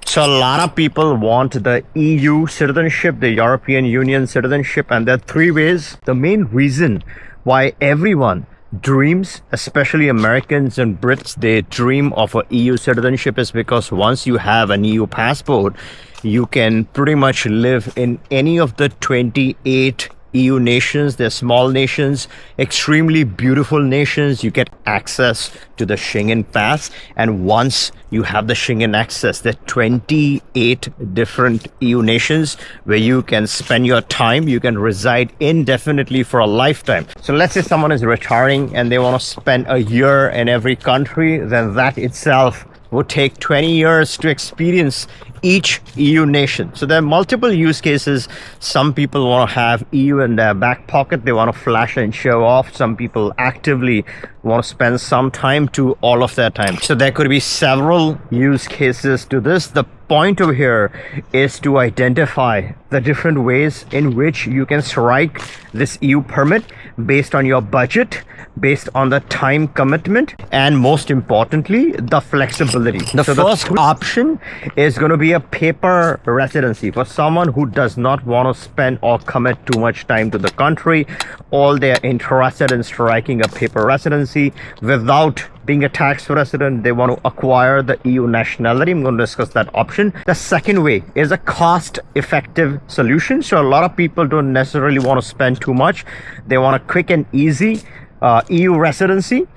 So a lot of people want the EU citizenship, the European Union citizenship, and there are three ways. The main reason why everyone dreams, especially Americans and Brits, they dream of a EU citizenship is because once you have an EU passport, you can pretty much live in any of the 28 EU nations. They're small nations, extremely beautiful nations. You get access to the Schengen pass, and once you have the Schengen access, there are 28 different EU nations where you can spend your time. You can reside indefinitely for a lifetime. So let's say someone is retiring and they want to spend a year in every country, then that itself would take 20 years to experience each EU nation. So there are multiple use cases. Some people want to have EU in their back pocket. They want to flash and show off. Some people actively want to spend some time to all of their time. So there could be several use cases to this. The point over here is to identify the different ways in which you can strike this EU permit based on your budget, based on the time commitment, and most importantly, the flexibility. The first option is going to be a paper residency for someone who does not want to spend or commit too much time to the country. All they're interested in striking a paper residency without being a tax resident. They want to acquire the EU nationality. I'm going to discuss that option. The second way is a cost-effective solution. So a lot of people don't necessarily want to spend too much. They want a quick and easy EU residency.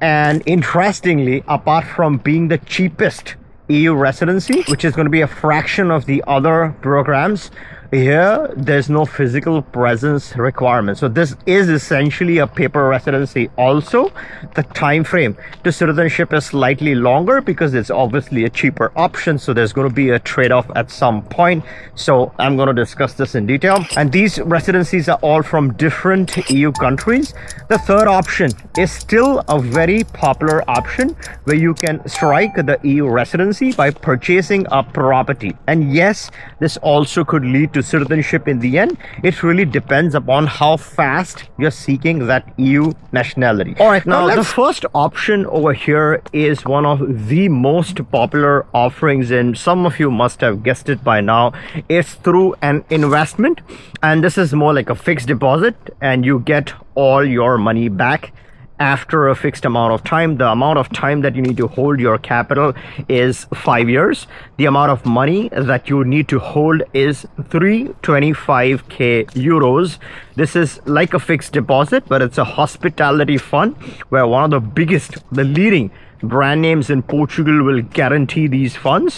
And interestingly, apart from being the cheapest EU residency, which is going to be a fraction of the other programs, here there's no physical presence requirement. So this is essentially a paper residency. Also, the time frame to citizenship is slightly longer because it's obviously a cheaper option. So there's going to be a trade-off at some point. So I'm going to discuss this in detail. And these residencies are all from different EU countries. The third option is still a very popular option where you can strike the EU residency by purchasing a property. And yes, this also could lead to citizenship in the end. It really depends upon how fast you're seeking that EU nationality. All right, now the first option over here is one of the most popular offerings, and some of you must have guessed it by now. It's through an investment, and this is more like a fixed deposit, and you get all your money back after a fixed amount of time. The amount of time that you need to hold your capital is 5 years. The amount of money that you need to hold is 325k euros. This is like a fixed deposit, but it's a hospitality fund where one of the biggest, the leading brand names in Portugal will guarantee these funds.